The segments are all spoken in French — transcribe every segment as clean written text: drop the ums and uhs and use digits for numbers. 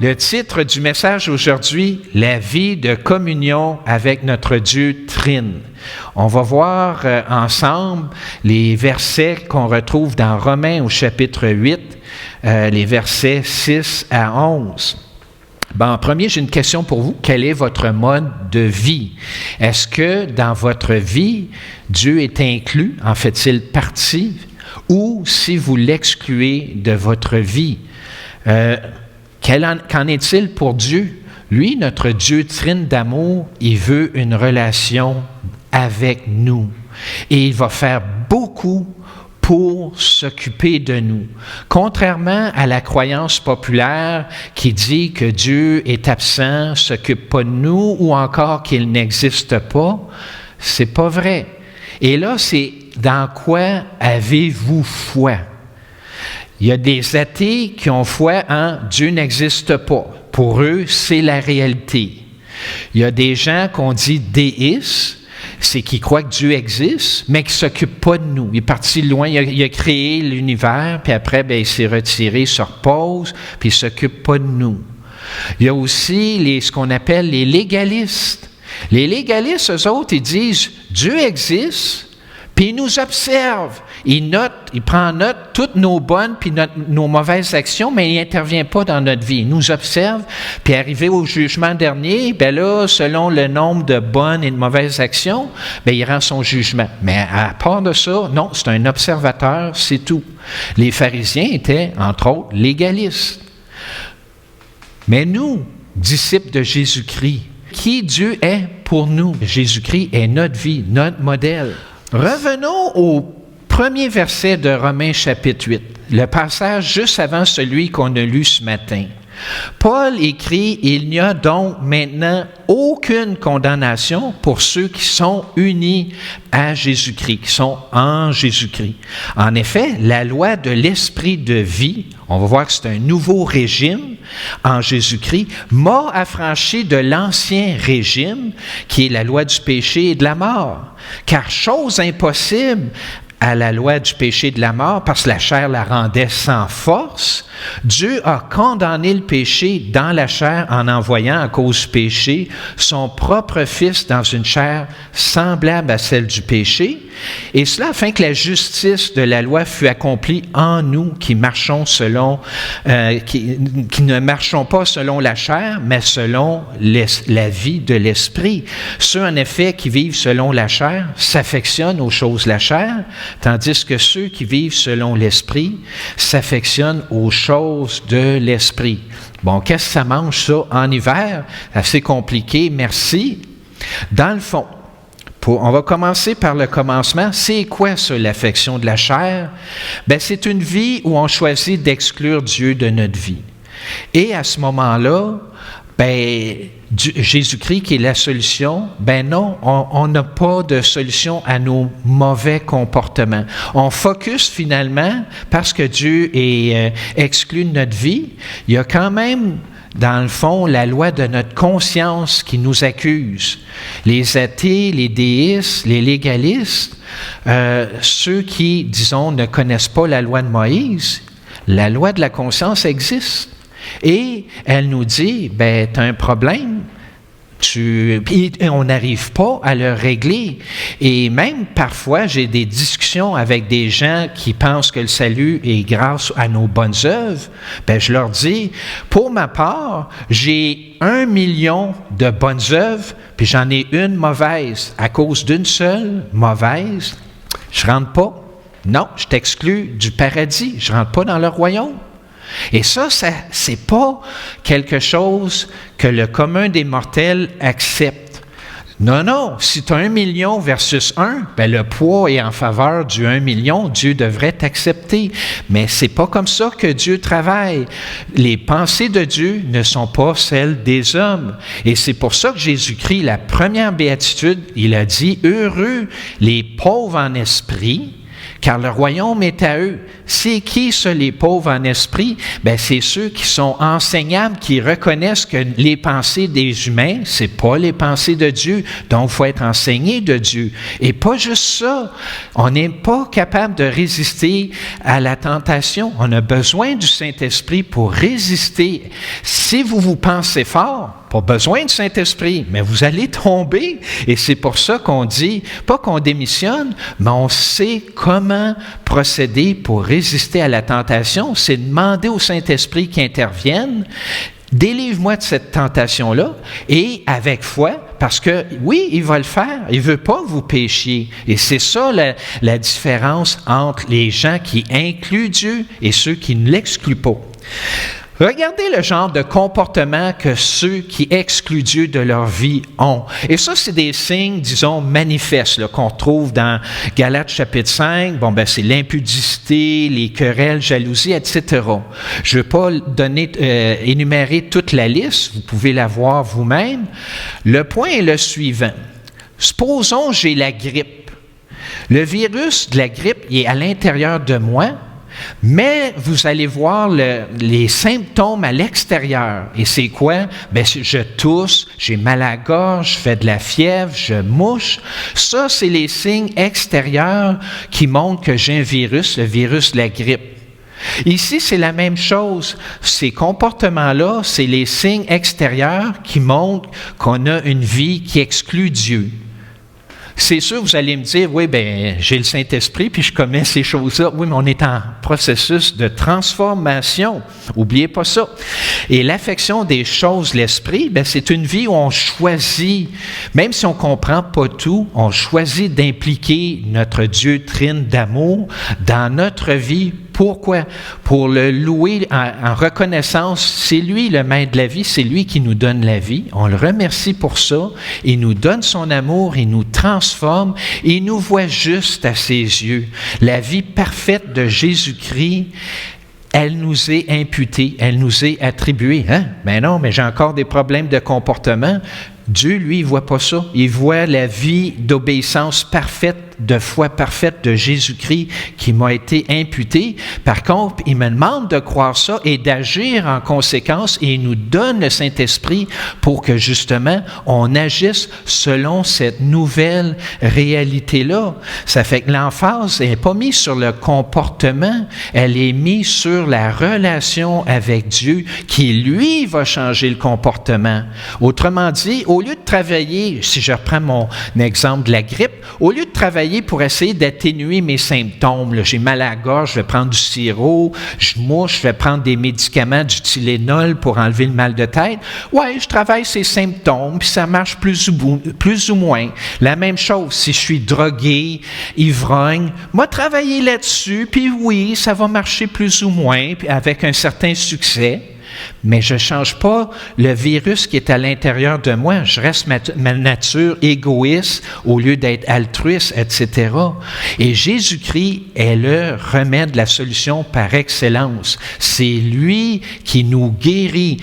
le titre du message aujourd'hui, la vie de communion avec notre Dieu Trine. On va voir ensemble les versets qu'on retrouve dans Romains au chapitre 8, les versets 6 à 11. En premier, j'ai une question pour vous. Quel est votre mode de vie? Est-ce que dans votre vie, Dieu est inclus? En fait-il partie? Ou si vous l'excluez de votre vie? Qu'en est-il pour Dieu? Lui, notre Dieu Trine d'amour, il veut une relation avec nous. Et il va faire beaucoup pour s'occuper de nous. Contrairement à la croyance populaire qui dit que Dieu est absent, ne s'occupe pas de nous ou encore qu'il n'existe pas, c'est pas vrai. Et là, c'est dans quoi avez-vous foi? Il y a des athées qui ont foi en Dieu n'existe pas. Pour eux, c'est la réalité. Il y a des gens qu'on dit déistes, c'est qui croient que Dieu existe, mais qui ne s'occupe pas de nous. Il est parti loin, il a créé l'univers, puis après, il s'est retiré, il se repose, puis il ne s'occupe pas de nous. Il y a aussi ce qu'on appelle les légalistes. Les légalistes, eux autres, ils disent, Dieu existe, puis il nous observe. Il prend en note toutes nos bonnes puis nos mauvaises actions, mais il n'intervient pas dans notre vie. Il nous observe, puis arrivé au jugement dernier, là, selon le nombre de bonnes et de mauvaises actions, il rend son jugement. Mais à part de ça, non, c'est un observateur, c'est tout. Les pharisiens étaient, entre autres, légalistes. Mais nous, disciples de Jésus-Christ, qui Dieu est pour nous? Jésus-Christ est notre vie, notre modèle. Revenons au premier verset de Romains chapitre 8, le passage juste avant celui qu'on a lu ce matin. Paul écrit « Il n'y a donc maintenant aucune condamnation pour ceux qui sont unis à Jésus-Christ, qui sont en Jésus-Christ. En effet, la loi de l'esprit de vie, on va voir que c'est un nouveau régime en Jésus-Christ, m'a affranchi de l'ancien régime qui est la loi du péché et de la mort. Car chose impossible à la loi du péché et de la mort, parce que la chair la rendait sans force, Dieu a condamné le péché dans la chair en envoyant, à cause du péché, son propre Fils dans une chair semblable à celle du péché, et cela afin que la justice de la loi fût accomplie en nous qui marchons qui ne marchons pas selon la chair, mais selon la vie de l'esprit. Ceux, en effet, qui vivent selon la chair s'affectionnent aux choses de la chair, tandis que ceux qui vivent selon l'esprit s'affectionnent aux choses de l'esprit. Bon, qu'est-ce que ça mange, ça, en hiver? Assez compliqué, merci. Dans le fond, on va commencer par le commencement. C'est quoi ça, l'affection de la chair? C'est une vie où on choisit d'exclure Dieu de notre vie. Et à ce moment-là, Jésus-Christ qui est la solution, non, on n'a pas de solution à nos mauvais comportements. On focus finalement, parce que Dieu est exclu de notre vie, il y a quand même, dans le fond, la loi de notre conscience qui nous accuse. Les athées, les déistes, les légalistes, ceux qui, disons, ne connaissent pas la loi de Moïse, la loi de la conscience existe. Et elle nous dit, tu as un problème, on n'arrive pas à le régler. Et même parfois, j'ai des discussions avec des gens qui pensent que le salut est grâce à nos bonnes œuvres. Je leur dis, pour ma part, j'ai 1 million de bonnes œuvres, puis j'en ai une mauvaise. À cause d'une seule mauvaise, je ne rentre pas. Non, je t'exclus du paradis, je ne rentre pas dans le royaume. Et ça, c'est pas quelque chose que le commun des mortels accepte. Non, si tu as 1 million versus 1, le poids est en faveur du 1 million, Dieu devrait t'accepter. Mais c'est pas comme ça que Dieu travaille. Les pensées de Dieu ne sont pas celles des hommes. Et c'est pour ça que Jésus-Christ, la première béatitude, il a dit « Heureux les pauvres en esprit », car le royaume est à eux. C'est qui, ceux les pauvres en esprit? Ben, c'est ceux qui sont enseignables, qui reconnaissent que les pensées des humains, c'est pas les pensées de Dieu. Donc, il faut être enseigné de Dieu. Et pas juste ça. On n'est pas capable de résister à la tentation. On a besoin du Saint-Esprit pour résister. Si vous pensez fort, pas besoin du Saint-Esprit, mais vous allez tomber. Et c'est pour ça qu'on dit, pas qu'on démissionne, mais on sait comment procéder pour résister à la tentation. C'est demander au Saint-Esprit qu'il intervienne. Délivre-moi de cette tentation-là, et avec foi, parce que, oui, il va le faire. Il ne veut pas que vous péchiez. Et c'est ça la différence entre les gens qui incluent Dieu et ceux qui ne l'excluent pas. Regardez le genre de comportement que ceux qui excluent Dieu de leur vie ont. Et ça, c'est des signes, disons, manifestes là, qu'on trouve dans Galates chapitre 5. Bon, ben c'est l'impudicité, les querelles, jalousie, etc. Je ne vais pas énumérer toute la liste. Vous pouvez la voir vous-même. Le point est le suivant. Supposons que j'ai la grippe. Le virus de la grippe il est à l'intérieur de moi, mais vous allez voir les symptômes à l'extérieur. Et c'est quoi? Bien, je tousse, j'ai mal à la gorge, je fais de la fièvre, je mouche. Ça, c'est les signes extérieurs qui montrent que j'ai un virus, le virus de la grippe. Ici, c'est la même chose. Ces comportements-là, c'est les signes extérieurs qui montrent qu'on a une vie qui exclut Dieu. C'est sûr, vous allez me dire, oui, bien, j'ai le Saint-Esprit, puis je commets ces choses-là. Oui, mais on est en processus de transformation. N'oubliez pas ça. Et l'affection des choses, l'Esprit, bien, c'est une vie où on choisit, même si on ne comprend pas tout, on choisit d'impliquer notre Dieu trine d'amour dans notre vie. Pourquoi? Pour le louer en reconnaissance. C'est lui le maître de la vie, c'est lui qui nous donne la vie. On le remercie pour ça. Il nous donne son amour, il nous transforme, il nous voit juste à ses yeux. La vie parfaite de Jésus-Christ, elle nous est imputée, elle nous est attribuée. Hein? Mais non, mais j'ai encore des problèmes de comportement. Dieu, lui, il ne voit pas ça. Il voit la vie d'obéissance parfaite, de foi parfaite de Jésus-Christ qui m'a été imputée. Par contre, il me demande de croire ça et d'agir en conséquence, et il nous donne le Saint-Esprit pour que, justement, on agisse selon cette nouvelle réalité-là. Ça fait que l'emphase n'est pas mise sur le comportement, elle est mise sur la relation avec Dieu qui, lui, va changer le comportement. Autrement dit, au lieu de travailler, si je reprends mon exemple de la grippe, au lieu de travailler pour essayer d'atténuer mes symptômes, là, j'ai mal à la gorge, je vais prendre du sirop, je mouche, je vais prendre des médicaments, du Tylenol pour enlever le mal de tête. Ouais, je travaille ces symptômes, puis ça marche plus ou moins. La même chose, si je suis drogué, ivrogne, moi travailler là-dessus, puis oui, ça va marcher plus ou moins, puis avec un certain succès. Mais je ne change pas le virus qui est à l'intérieur de moi. Je reste ma nature égoïste au lieu d'être altruiste, etc. Et Jésus-Christ est le remède, la solution par excellence. C'est lui qui nous guérit.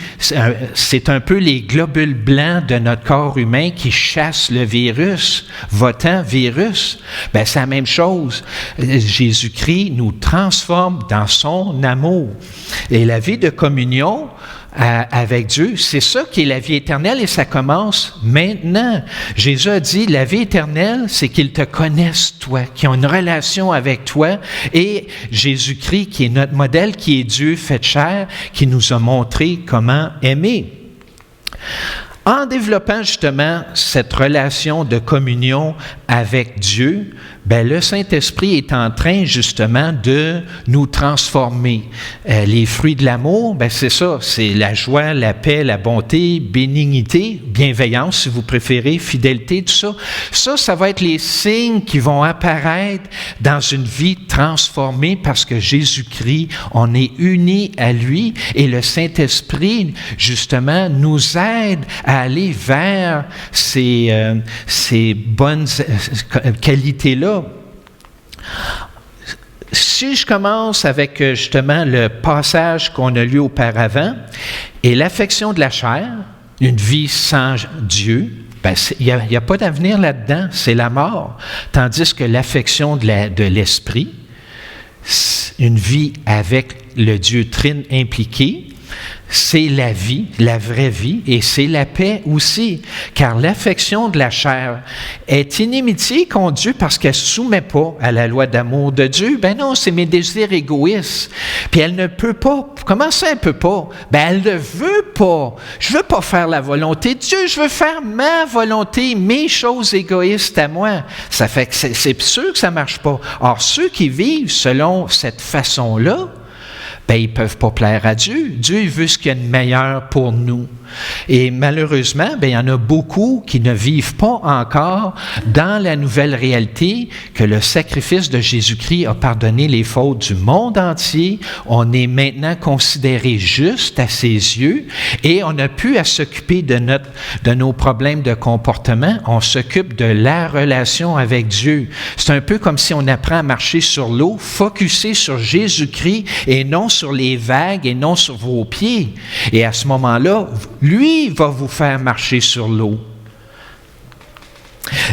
C'est un peu les globules blancs de notre corps humain qui chassent le virus, votant virus. Ben, c'est la même chose. Jésus-Christ nous transforme dans son amour. Et la vie de communion avec Dieu, c'est ça qui est la vie éternelle, et ça commence maintenant. Jésus a dit, la vie éternelle, c'est qu'ils te connaissent, toi, qu'ils ont une relation avec toi, et Jésus-Christ, qui est notre modèle, qui est Dieu fait chair, qui nous a montré comment aimer. En développant justement cette relation de communion avec Dieu, bien, le Saint-Esprit est en train justement de nous transformer. Les fruits de l'amour, bien, c'est ça, c'est la joie, la paix, la bonté, bénignité, bienveillance si vous préférez, fidélité, tout ça. Ça va être les signes qui vont apparaître dans une vie transformée parce que Jésus-Christ, on est unis à lui, et le Saint-Esprit justement nous aide à aller vers ces bonnes qualités-là. Si je commence avec justement le passage qu'on a lu auparavant, et l'affection de la chair, une vie sans Dieu, ben, il n'y a pas d'avenir là-dedans, c'est la mort. Tandis que l'affection de l'esprit, une vie avec le Dieu Trine impliqué, c'est la vie, la vraie vie, et c'est la paix aussi. Car l'affection de la chair est inimitié contre Dieu parce qu'elle ne se soumet pas à la loi d'amour de Dieu. Ben non, c'est mes désirs égoïstes. Puis elle ne peut pas. Comment ça, elle ne peut pas? Ben elle ne veut pas. Je ne veux pas faire la volonté de Dieu, je veux faire ma volonté, mes choses égoïstes à moi. Ça fait que c'est sûr que ça ne marche pas. Or, ceux qui vivent selon cette façon-là, ben, ils ne peuvent pas plaire à Dieu. Dieu il veut ce qu'il y a de meilleur pour nous. Et malheureusement, ben, il y en a beaucoup qui ne vivent pas encore dans la nouvelle réalité que le sacrifice de Jésus-Christ a pardonné les fautes du monde entier. On est maintenant considéré juste à ses yeux et on n'a plus à s'occuper de nos problèmes de comportement. On s'occupe de la relation avec Dieu. C'est un peu comme si on apprend à marcher sur l'eau, focusé sur Jésus-Christ et non sur les vagues et non sur vos pieds. Et à ce moment-là, lui va vous faire marcher sur l'eau.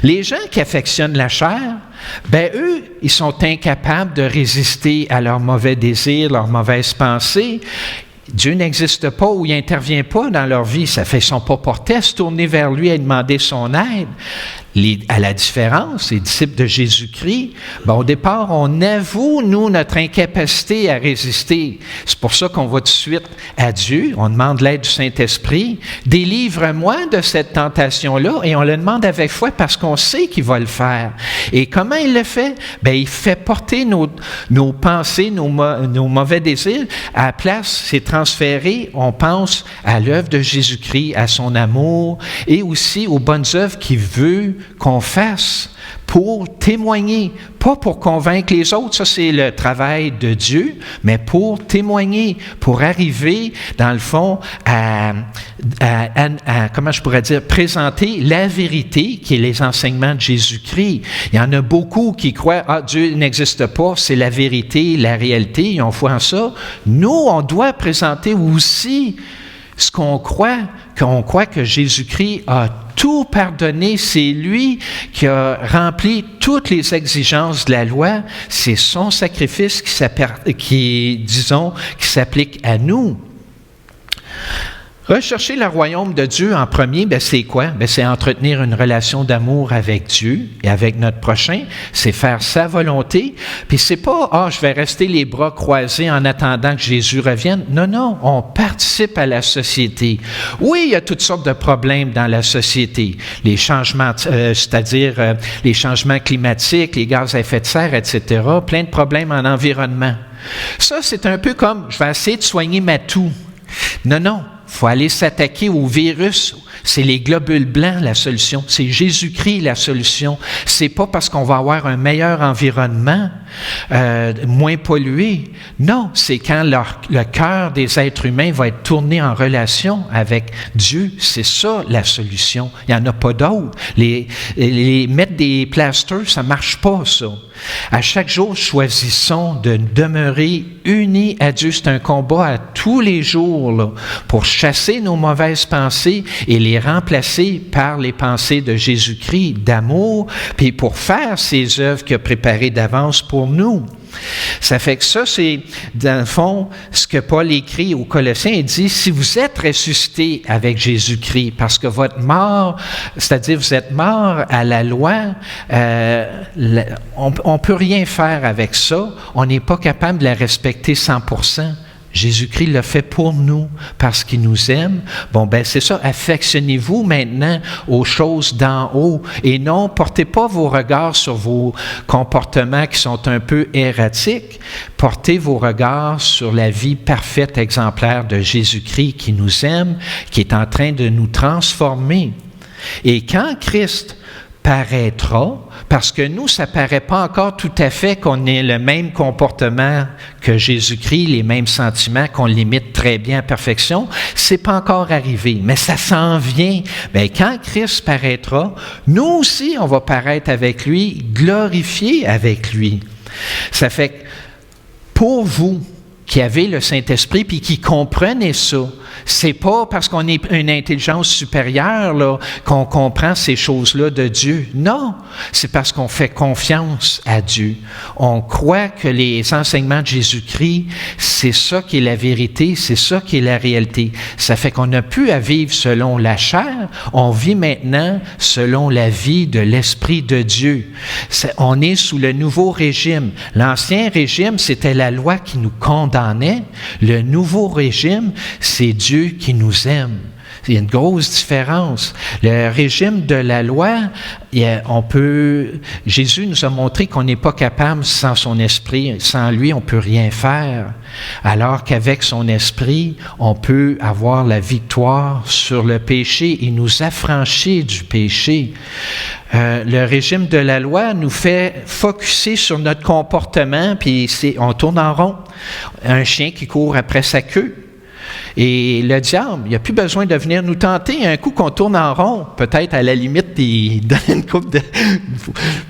Les gens qui affectionnent la chair, ben eux, ils sont incapables de résister à leurs mauvais désirs, leurs mauvaises pensées. Dieu n'existe pas ou il n'intervient pas dans leur vie. Ça fait qu'ils ne sont pas portés à se tourner vers lui et demander son aide. À la différence, les disciples de Jésus-Christ, ben au départ, on avoue, nous, notre incapacité à résister. C'est pour ça qu'on va tout de suite à Dieu, on demande l'aide du Saint-Esprit. Délivre-moi de cette tentation-là, et on le demande avec foi parce qu'on sait qu'il va le faire. Et comment il le fait? Ben, il fait porter nos pensées, nos mauvais désirs. À la place, c'est transféré, on pense à l'œuvre de Jésus-Christ, à son amour, et aussi aux bonnes œuvres qu'il veut qu'on fasse pour témoigner, pas pour convaincre les autres, ça c'est le travail de Dieu, mais pour témoigner, pour arriver, dans le fond, à comment je pourrais dire, présenter la vérité qui est les enseignements de Jésus-Christ. Il y en a beaucoup qui croient, Dieu n'existe pas, c'est la vérité, la réalité, ils ont foi en ça. Nous, on doit présenter aussi ce qu'on croit que Jésus-Christ a tout pardonné, c'est lui qui a rempli toutes les exigences de la loi, c'est son sacrifice qui s'applique à nous. Rechercher le royaume de Dieu en premier, ben c'est quoi? Ben c'est entretenir une relation d'amour avec Dieu et avec notre prochain. C'est faire sa volonté. Puis c'est pas, je vais rester les bras croisés en attendant que Jésus revienne. Non, on participe à la société. Oui, il y a toutes sortes de problèmes dans la société. Les changements, c'est-à-dire les changements climatiques, les gaz à effet de serre, etc. Plein de problèmes en environnement. Ça, c'est un peu comme, je vais essayer de soigner ma toux. Non. Il faut aller s'attaquer au virus. C'est les globules blancs la solution. C'est Jésus-Christ la solution. C'est pas parce qu'on va avoir un meilleur environnement, moins pollué. Non, c'est quand le cœur des êtres humains va être tourné en relation avec Dieu. C'est ça la solution. Il n'y en a pas d'autre. Les mettre des plasters, ça ne marche pas, ça. À chaque jour, choisissons de demeurer unis à Dieu. C'est un combat à tous les jours là, pour chasser nos mauvaises pensées et les remplacer par les pensées de Jésus-Christ, d'amour, puis pour faire ces œuvres qu'il a préparées d'avance pour nous. Ça fait que ça, c'est, dans le fond, ce que Paul écrit aux Colossiens. Il dit, si vous êtes ressuscités avec Jésus-Christ, parce que votre mort, c'est-à-dire vous êtes mort à la loi, on ne peut rien faire avec ça. On n'est pas capable de la respecter 100%. Jésus-Christ l'a fait pour nous parce qu'il nous aime. Bon, ben c'est ça, affectionnez-vous maintenant aux choses d'en haut et non, portez pas vos regards sur vos comportements qui sont un peu erratiques. Portez vos regards sur la vie parfaite, exemplaire de Jésus-Christ qui nous aime, qui est en train de nous transformer. Et quand Christ paraîtra, parce que nous, ça ne paraît pas encore tout à fait qu'on ait le même comportement que Jésus-Christ, les mêmes sentiments, qu'on l'imite très bien à perfection, c'est pas encore arrivé, mais ça s'en vient. Bien, quand Christ paraîtra, nous aussi, on va paraître avec lui, glorifiés avec lui. Ça fait que pour vous, qui avaient le Saint-Esprit puis qui comprenaient ça. C'est pas parce qu'on est une intelligence supérieure là, qu'on comprend ces choses-là de Dieu. Non, c'est parce qu'on fait confiance à Dieu. On croit que les enseignements de Jésus-Christ, c'est ça qui est la vérité, c'est ça qui est la réalité. Ça fait qu'on n'a plus à vivre selon la chair, on vit maintenant selon la vie de l'Esprit de Dieu. On est sous le nouveau régime. L'ancien régime, c'était la loi qui nous condamnait. Le nouveau régime, c'est Dieu qui nous aime. Il y a une grosse différence. Le régime de la loi, Jésus nous a montré qu'on n'est pas capable sans son esprit. Sans lui, on ne peut rien faire. Alors qu'avec son esprit, on peut avoir la victoire sur le péché et nous affranchir du péché. Le régime de la loi nous fait focusser sur notre comportement, puis on tourne en rond. Un chien qui court après sa queue. Et le diable, il n'y a plus besoin de venir nous tenter. Un coup qu'on tourne en rond, peut-être à la limite, il donne une coupe de...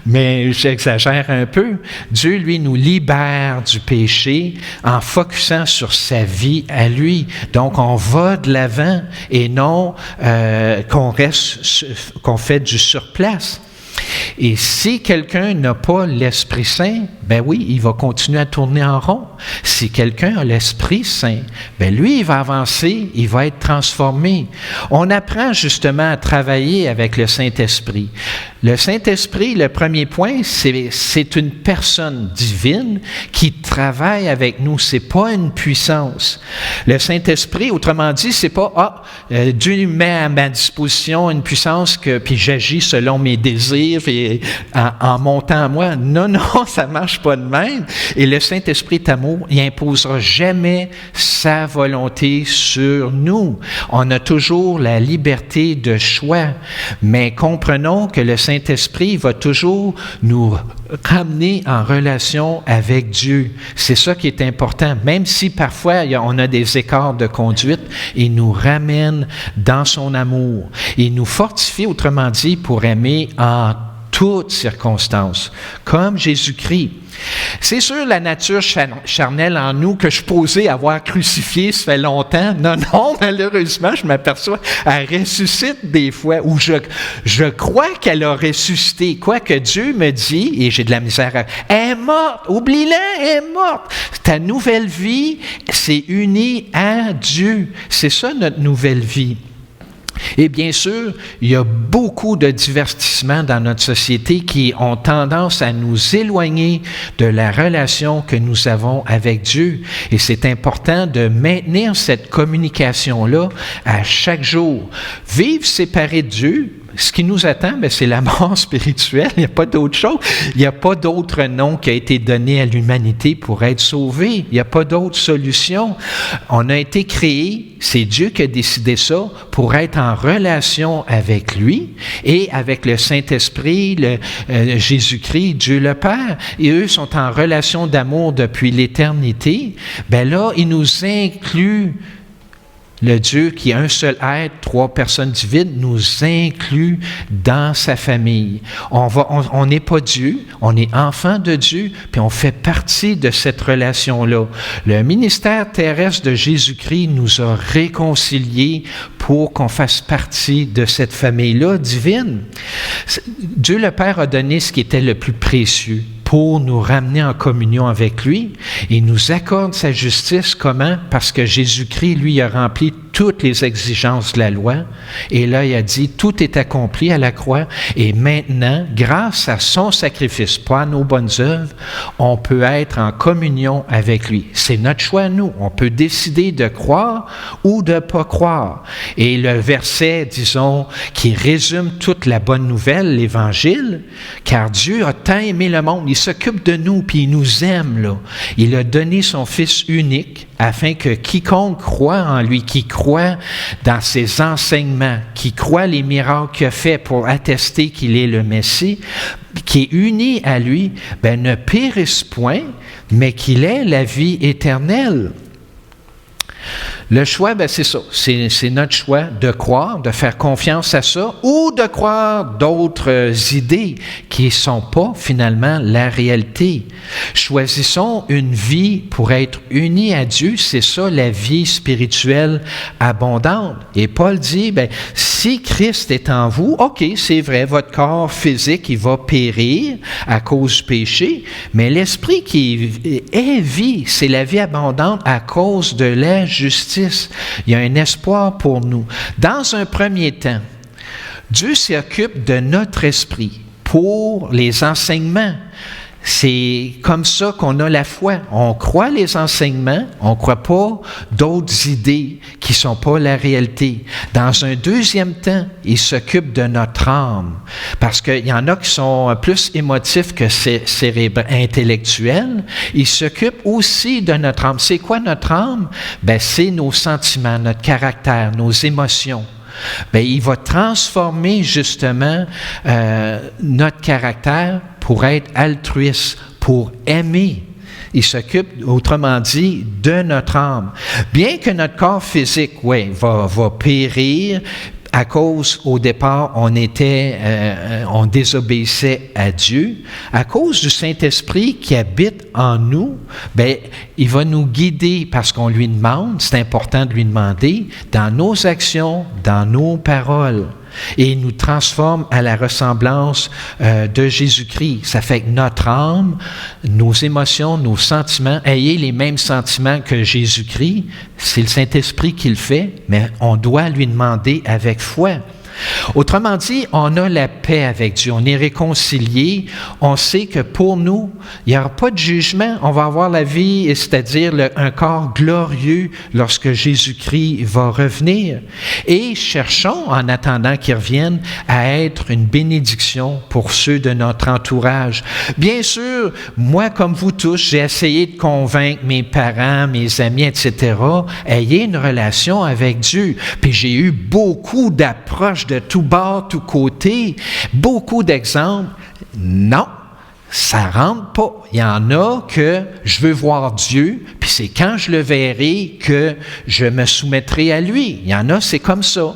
Mais j'exagère un peu. Dieu, lui, nous libère du péché en focusant sur sa vie à lui. Donc, on va de l'avant et non qu'on fait du surplace. Et si quelqu'un n'a pas l'Esprit Saint, ben oui, il va continuer à tourner en rond. Si quelqu'un a l'Esprit Saint, ben lui, il va avancer, il va être transformé. On apprend justement à travailler avec le Saint-Esprit. Le Saint-Esprit, le premier point, c'est une personne divine qui travaille avec nous. C'est pas une puissance. Le Saint-Esprit, autrement dit, c'est pas Dieu met à ma disposition une puissance puis j'agis selon mes désirs et en montant à moi. Non, ça marche pas de même. Et le Saint-Esprit est amour, il imposera jamais sa volonté sur nous. On a toujours la liberté de choix, mais comprenons que le Saint-Esprit va toujours nous ramener en relation avec Dieu. C'est ça qui est important. Même si parfois on a des écarts de conduite, il nous ramène dans son amour. Il nous fortifie, autrement dit, pour aimer en toutes circonstances, comme Jésus-Christ. C'est sûr, la nature charnelle en nous que je posais avoir crucifié, ça fait longtemps. Non, malheureusement, je m'aperçois, elle ressuscite des fois, ou je crois qu'elle a ressuscité. Quoi que Dieu me dit, et j'ai de la misère elle est morte, oublie-la, elle est morte. Ta nouvelle vie, c'est uni à Dieu. C'est ça notre nouvelle vie. Et bien sûr, il y a beaucoup de divertissements dans notre société qui ont tendance à nous éloigner de la relation que nous avons avec Dieu. Et c'est important de maintenir cette communication-là à chaque jour. Vivre séparé de Dieu, ce qui nous attend, c'est la mort spirituelle. Il n'y a pas d'autre chose. Il n'y a pas d'autre nom qui a été donné à l'humanité pour être sauvé. Il n'y a pas d'autre solution. On a été créé, c'est Dieu qui a décidé ça, pour être en relation avec lui et avec le Saint-Esprit, Jésus-Christ, Dieu le Père. Et eux sont en relation d'amour depuis l'éternité. Là, il nous inclut. Le Dieu qui est un seul être, trois personnes divines, nous inclut dans sa famille. On n'est pas Dieu, on est enfant de Dieu, puis on fait partie de cette relation-là. Le ministère terrestre de Jésus-Christ nous a réconciliés pour qu'on fasse partie de cette famille-là divine. Dieu le Père a donné ce qui était le plus précieux pour nous ramener en communion avec lui. Il nous accorde sa justice. Comment? Parce que Jésus-Christ, lui, a rempli toutes les exigences de la loi. Et là, il a dit, tout est accompli à la croix. Et maintenant, grâce à son sacrifice, pas à nos bonnes œuvres, on peut être en communion avec lui. C'est notre choix, nous. On peut décider de croire ou de ne pas croire. Et le verset, disons, qui résume toute la bonne nouvelle, l'Évangile, car Dieu a tant aimé le monde, il s'occupe de nous, puis il nous aime, là. Il a donné son Fils unique afin que quiconque croit en lui, qui croit dans ses enseignements, qui croit les miracles qu'il a fait pour attester qu'il est le Messie, qui est uni à lui, ne périsse point, mais qu'il ait la vie éternelle. Le choix, c'est ça. C'est notre choix de croire, de faire confiance à ça, ou de croire d'autres idées qui ne sont pas finalement la réalité. Choisissons une vie pour être unis à Dieu. C'est ça la vie spirituelle abondante. Et Paul dit, si Christ est en vous, OK, c'est vrai, votre corps physique, il va périr à cause du péché, mais l'esprit qui est vie, c'est la vie abondante à cause de la justice. Il y a un espoir pour nous. Dans un premier temps, Dieu s'occupe de notre esprit pour les enseignements. C'est comme ça qu'on a la foi. On croit les enseignements, on ne croit pas d'autres idées qui ne sont pas la réalité. Dans un deuxième temps, il s'occupe de notre âme. Parce qu'il y en a qui sont plus émotifs que intellectuels. Il s'occupe aussi de notre âme. C'est quoi notre âme? C'est nos sentiments, notre caractère, nos émotions. Il va transformer justement notre caractère pour être altruiste, pour aimer. Il s'occupe, autrement dit, de notre âme. Bien que notre corps physique, va périr, à cause, au départ, on désobéissait à Dieu. À cause du Saint-Esprit qui habite en nous, il va nous guider parce qu'on lui demande, c'est important de lui demander, dans nos actions, dans nos paroles. Et il nous transforme à la ressemblance de Jésus-Christ. Ça fait que notre âme, nos émotions, nos sentiments, ayez les mêmes sentiments que Jésus-Christ. C'est le Saint-Esprit qui le fait, mais on doit lui demander avec foi. Autrement dit, on a la paix avec Dieu, on est réconcilié, on sait que pour nous, il n'y aura pas de jugement, on va avoir la vie, c'est-à-dire un corps glorieux lorsque Jésus-Christ va revenir. Et cherchons, en attendant qu'il revienne, à être une bénédiction pour ceux de notre entourage. Bien sûr, moi, comme vous tous, j'ai essayé de convaincre mes parents, mes amis, etc., ayez une relation avec Dieu. Puis j'ai eu beaucoup d'approches de tout bord, tout côté, beaucoup d'exemples. Non, ça ne rentre pas. Il y en a que je veux voir Dieu, puis c'est quand je le verrai que je me soumettrai à lui. Il y en a, c'est comme ça.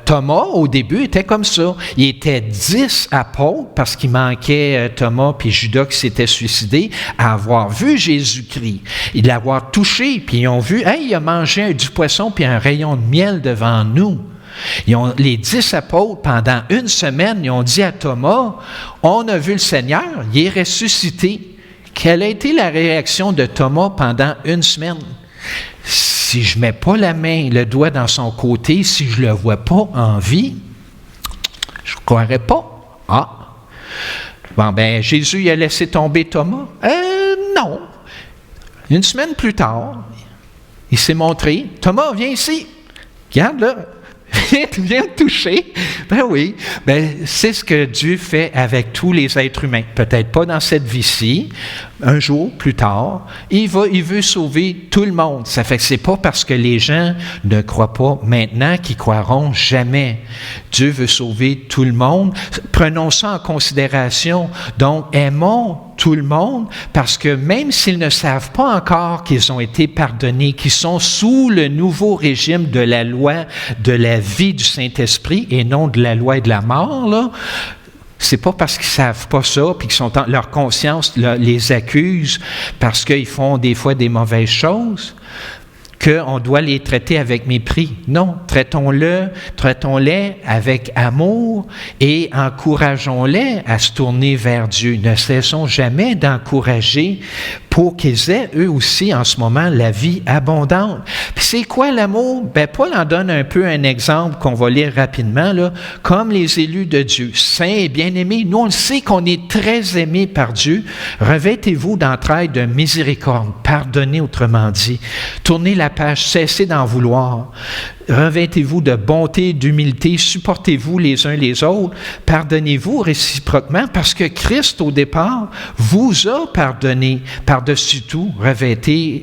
Thomas, au début, était comme ça. Il était 10 apôtres, parce qu'il manquait Thomas puis Judas qui s'était suicidé, à avoir vu Jésus-Christ, et l'avoir touché, puis ils ont vu, il a mangé du poisson puis un rayon de miel devant nous. Les 10 apôtres, pendant une semaine, ils ont dit à Thomas, on a vu le Seigneur, il est ressuscité. Quelle a été la réaction de Thomas pendant une semaine? Si je ne mets pas la main, le doigt dans son côté, si je ne le vois pas en vie, je ne croirais pas. Jésus, il a laissé tomber Thomas? Non. Une semaine plus tard, il s'est montré. Thomas, viens ici. Regarde là. Viens te toucher. Oui. C'est ce que Dieu fait avec tous les êtres humains. Peut-être pas dans cette vie-ci. Un jour, plus tard, il veut sauver tout le monde. Ça fait que c'est pas parce que les gens ne croient pas maintenant qu'ils croiront jamais. Dieu veut sauver tout le monde. Prenons ça en considération. Donc, aimons tout le monde, parce que même s'ils ne savent pas encore qu'ils ont été pardonnés, qu'ils sont sous le nouveau régime de la loi, de la vie du Saint-Esprit, et non de la loi et de la mort, là, c'est pas parce qu'ils savent pas ça, puis qu'ils leur conscience les accuse parce qu'ils font des fois des mauvaises choses, qu'on doit les traiter avec mépris. Non, traitons-les avec amour et encourageons-les à se tourner vers Dieu. Ne cessons jamais d'encourager pour qu'ils aient, eux aussi, en ce moment, la vie abondante. Puis c'est quoi l'amour? Paul en donne un peu un exemple qu'on va lire rapidement, là. Comme les élus de Dieu, saints et bien-aimés, nous, on le sait qu'on est très aimés par Dieu. Revêtez-vous d'entrailles de miséricorde, pardonnez, autrement dit. Tournez la page, cessez d'en vouloir. Revêtez-vous de bonté, d'humilité, supportez-vous les uns les autres, pardonnez-vous réciproquement, parce que Christ, au départ, vous a pardonné. Pardonnez par-dessus tout, revêtir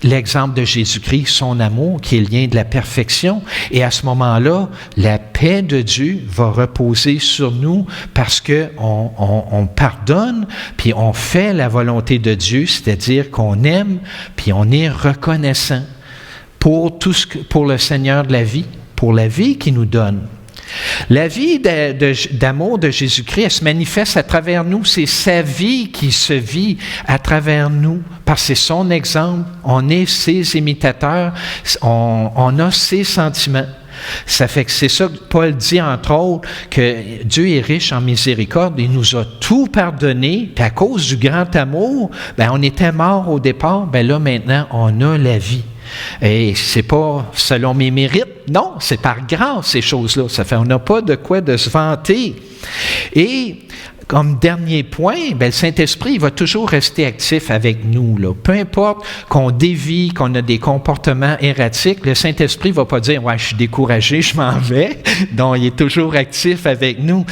l'exemple de Jésus-Christ, son amour, qui est le lien de la perfection. Et à ce moment-là, la paix de Dieu va reposer sur nous parce qu'on pardonne, puis on fait la volonté de Dieu, c'est-à-dire qu'on aime, puis on est reconnaissant pour le Seigneur de la vie, pour la vie qu'il nous donne. La vie d'amour de Jésus-Christ, elle se manifeste à travers nous. C'est sa vie qui se vit à travers nous, parce que c'est son exemple. On est ses imitateurs, on a ses sentiments. Ça fait que c'est ça que Paul dit, entre autres, que Dieu est riche en miséricorde, il nous a tout pardonné, puis à cause du grand amour, on était mort au départ, là maintenant, on a la vie. Et c'est pas selon mes mérites, non, c'est par grâce ces choses-là. Ça fait on n'a pas de quoi de se vanter. Et comme dernier point, le Saint-Esprit il va toujours rester actif avec nous. Là. Peu importe qu'on dévie, qu'on a des comportements erratiques, le Saint-Esprit ne va pas dire « Ouais, je suis découragé, je m'en vais ». Donc, il est toujours actif avec nous.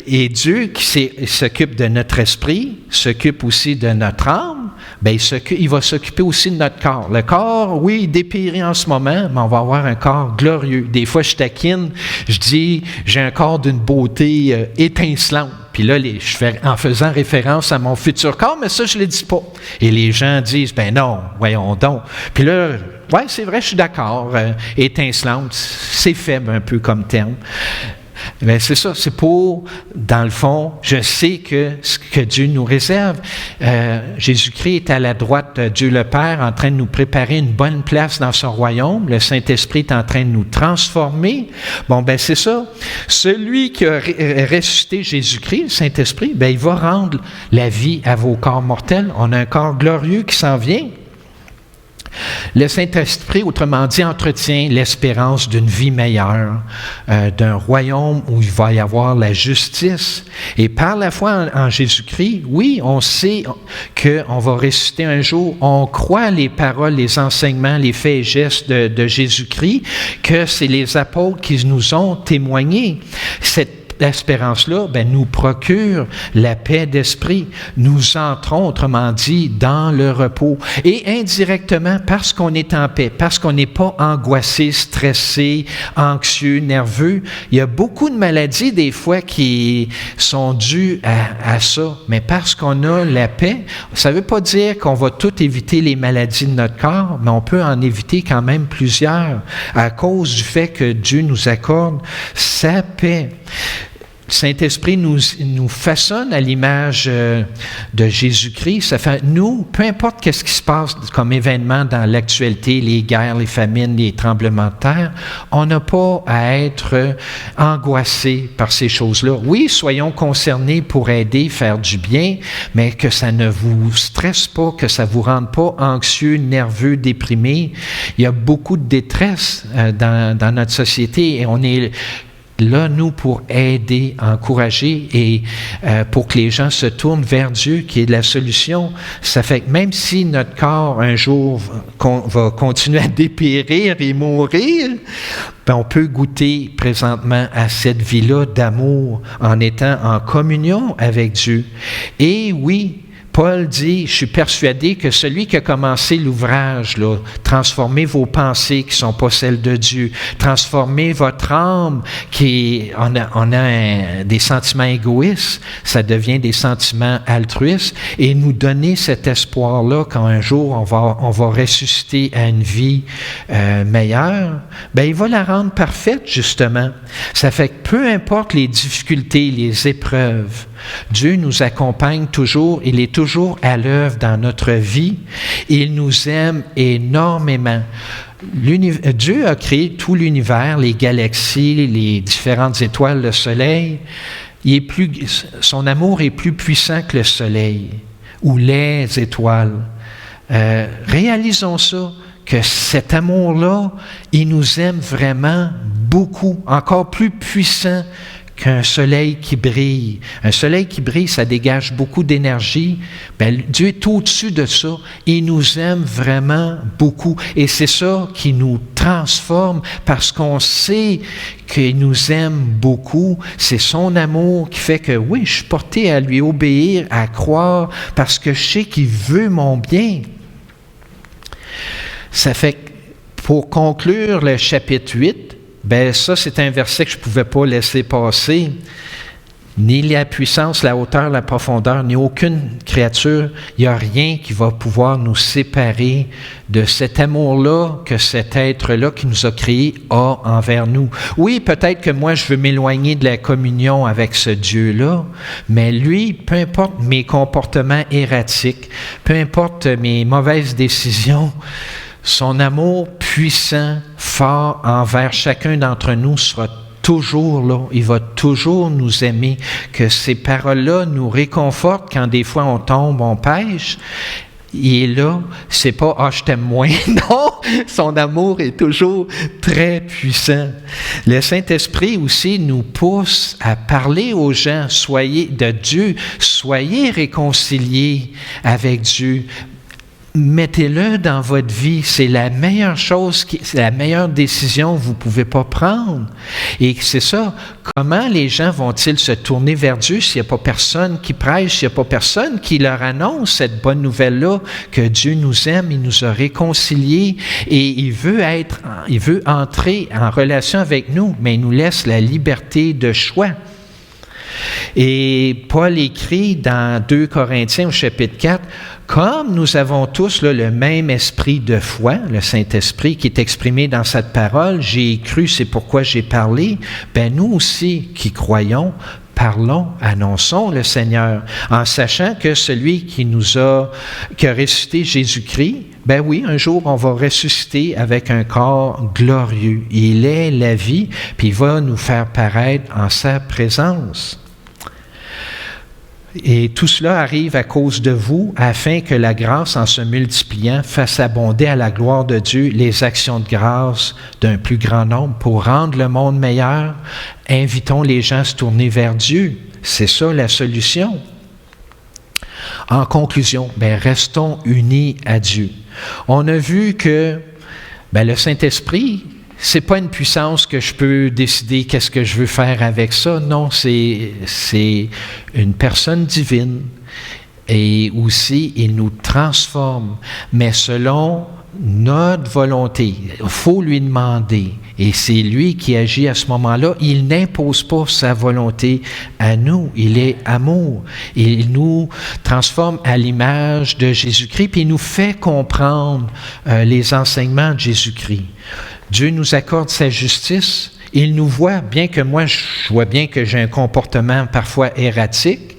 Et Dieu qui s'occupe de notre esprit, s'occupe aussi de notre âme, il va s'occuper aussi de notre corps. Le corps, oui, il dépérit en ce moment, mais on va avoir un corps glorieux. Des fois, je taquine, je dis, j'ai un corps d'une beauté étincelante. Puis là, je fais en faisant référence à mon futur corps, mais ça, je ne le dis pas. Et les gens disent, non, voyons donc. Puis là, ouais, c'est vrai, je suis d'accord. Étincelante, c'est faible un peu comme terme. C'est ça, c'est pour, dans le fond, je sais que ce que Dieu nous réserve. Jésus-Christ est à la droite de Dieu le Père, en train de nous préparer une bonne place dans son royaume. Le Saint-Esprit est en train de nous transformer. C'est ça. Celui qui a ressuscité Jésus-Christ, le Saint-Esprit, il va rendre la vie à vos corps mortels. On a un corps glorieux qui s'en vient. Le Saint-Esprit, autrement dit, entretient l'espérance d'une vie meilleure, d'un royaume où il va y avoir la justice. Et par la foi en Jésus-Christ, oui, on sait qu'on va ressusciter un jour. On croit les paroles, les enseignements, les faits et gestes de Jésus-Christ, que c'est les apôtres qui nous ont témoigné. Cette espérance-là, nous procure la paix d'esprit. Nous entrons, autrement dit, dans le repos. Et indirectement, parce qu'on est en paix, parce qu'on n'est pas angoissé, stressé, anxieux, nerveux, il y a beaucoup de maladies, des fois, qui sont dues à ça. Mais parce qu'on a la paix, ça ne veut pas dire qu'on va tout éviter les maladies de notre corps, mais on peut en éviter quand même plusieurs à cause du fait que Dieu nous accorde sa paix. Le Saint-Esprit nous façonne à l'image de Jésus-Christ. Ça fait, nous, peu importe qu'est-ce qui se passe comme événement dans l'actualité, les guerres, les famines, les tremblements de terre, on n'a pas à être angoissé par ces choses-là. Oui, soyons concernés pour aider, faire du bien, mais que ça ne vous stresse pas, que ça ne vous rende pas anxieux, nerveux, déprimé. Il y a beaucoup de détresse dans notre société et on est là, nous, pour aider, encourager et pour que les gens se tournent vers Dieu, qui est la solution. Ça fait que même si notre corps, un jour, va continuer à dépérir et mourir, on peut goûter présentement à cette vie-là d'amour en étant en communion avec Dieu. Et oui, Paul dit, je suis persuadé que celui qui a commencé l'ouvrage, là, transformer vos pensées qui ne sont pas celles de Dieu, transformer votre âme on a des sentiments égoïstes, ça devient des sentiments altruistes, et nous donner cet espoir-là qu'un jour on va ressusciter à une vie meilleure, il va la rendre parfaite, justement. Ça fait que peu importe les difficultés, les épreuves, Dieu nous accompagne toujours, il est toujours à l'œuvre dans notre vie, il nous aime énormément. Dieu a créé tout l'univers, les galaxies, les différentes étoiles, le soleil. Son amour est plus puissant que le soleil ou les étoiles. Réalisons ça, que cet amour-là, il nous aime vraiment beaucoup, encore plus puissant qu'un soleil qui brille. Un soleil qui brille, ça dégage beaucoup d'énergie. Bien, Dieu est au-dessus de ça. Il nous aime vraiment beaucoup. Et c'est ça qui nous transforme parce qu'on sait qu'il nous aime beaucoup. C'est son amour qui fait que, oui, je suis porté à lui obéir, à croire, parce que je sais qu'il veut mon bien. Ça fait que, pour conclure le chapitre 8, bien ça, c'est un verset que je ne pouvais pas laisser passer. Ni la puissance, la hauteur, la profondeur, ni aucune créature, il n'y a rien qui va pouvoir nous séparer de cet amour-là que cet être-là qui nous a créés a envers nous. Oui, peut-être que moi, je veux m'éloigner de la communion avec ce Dieu-là, mais lui, peu importe mes comportements erratiques, peu importe mes mauvaises décisions, son amour puissant, fort envers chacun d'entre nous sera toujours là. Il va toujours nous aimer. Que ces paroles-là nous réconfortent quand des fois on tombe, on pêche. Il est là. C'est pas « Ah, je t'aime moins ». Non! Son amour est toujours très puissant. Le Saint-Esprit aussi nous pousse à parler aux gens. Soyez de Dieu. Soyez réconciliés avec Dieu. Mettez-le dans votre vie. C'est la meilleure chose, c'est la meilleure décision que vous ne pouvez pas prendre. Et c'est ça. Comment les gens vont-ils se tourner vers Dieu s'il n'y a pas personne qui prêche, s'il n'y a pas personne qui leur annonce cette bonne nouvelle-là, que Dieu nous aime, il nous a réconciliés et il veut entrer en relation avec nous, mais il nous laisse la liberté de choix. Et Paul écrit dans 2 Corinthiens au chapitre 4, « Comme nous avons tous là, le même esprit de foi, le Saint-Esprit qui est exprimé dans cette parole, j'ai cru, c'est pourquoi j'ai parlé, ben nous aussi qui croyons, parlons, annonçons le Seigneur, en sachant que celui qui a ressuscité Jésus-Christ, ben oui, un jour on va ressusciter avec un corps glorieux. Il est la vie, puis il va nous faire paraître en sa présence. Et tout cela arrive à cause de vous, afin que la grâce, en se multipliant, fasse abonder à la gloire de Dieu les actions de grâce d'un plus grand nombre pour rendre le monde meilleur. Invitons les gens à se tourner vers Dieu. C'est ça la solution. En conclusion, restons unis à Dieu. On a vu que le Saint-Esprit, c'est pas une puissance que je peux décider qu'est-ce que je veux faire avec ça. Non, c'est une personne divine. Et aussi, il nous transforme, mais selon notre volonté. Il faut lui demander. Et c'est lui qui agit à ce moment-là. Il n'impose pas sa volonté à nous. Il est amour. Il nous transforme à l'image de Jésus-Christ, puis il nous fait comprendre les enseignements de Jésus-Christ. Dieu nous accorde sa justice. Il nous voit, bien que moi, je vois bien que j'ai un comportement parfois erratique,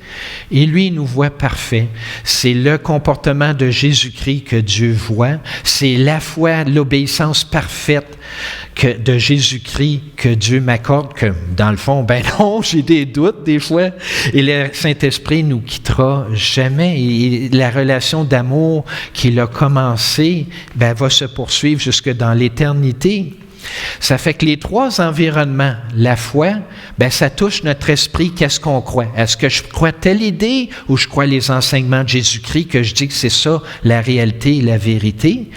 et lui, il nous voit parfait. C'est le comportement de Jésus-Christ que Dieu voit. C'est la foi, l'obéissance parfaite de Jésus-Christ que Dieu m'accorde, que dans le fond, non, j'ai des doutes des fois. Et le Saint-Esprit nous quittera jamais. Et la relation d'amour qu'il a commencée, va se poursuivre jusque dans l'éternité. Ça fait que les 3 environnements, la foi, ça touche notre esprit, qu'est-ce qu'on croit? Est-ce que je crois telle idée ou je crois les enseignements de Jésus-Christ que je dis que c'est ça, la réalité et la vérité?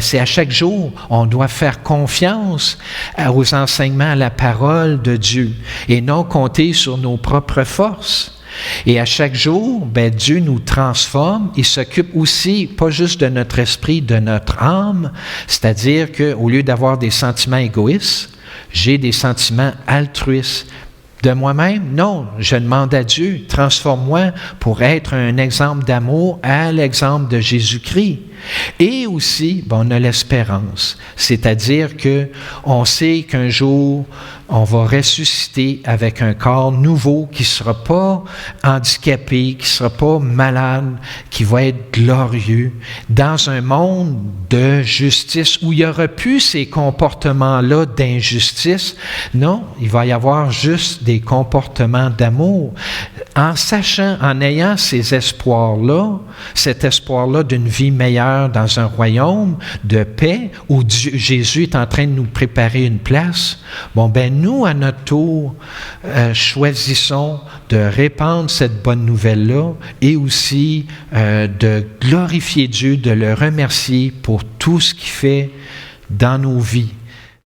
C'est à chaque jour, on doit faire confiance aux enseignements, à la parole de Dieu et non compter sur nos propres forces. Et à chaque jour, Dieu nous transforme. Il s'occupe aussi, pas juste de notre esprit, de notre âme. C'est-à-dire qu'au lieu d'avoir des sentiments égoïstes, j'ai des sentiments altruistes. De moi-même, non, je demande à Dieu, transforme-moi pour être un exemple d'amour à l'exemple de Jésus-Christ. Et aussi, on a l'espérance, c'est-à-dire qu'on sait qu'un jour, on va ressusciter avec un corps nouveau qui ne sera pas handicapé, qui ne sera pas malade, qui va être glorieux, dans un monde de justice où il n'y aura plus ces comportements-là d'injustice. Non, il va y avoir juste des comportements d'amour. En sachant, en ayant ces espoirs-là, cet espoir-là d'une vie meilleure demeure dans un royaume de paix où Jésus est en train de nous préparer une place. Bon, ben nous, à notre tour, choisissons de répandre cette bonne nouvelle-là et aussi de glorifier Dieu, de le remercier pour tout ce qu'il fait dans nos vies.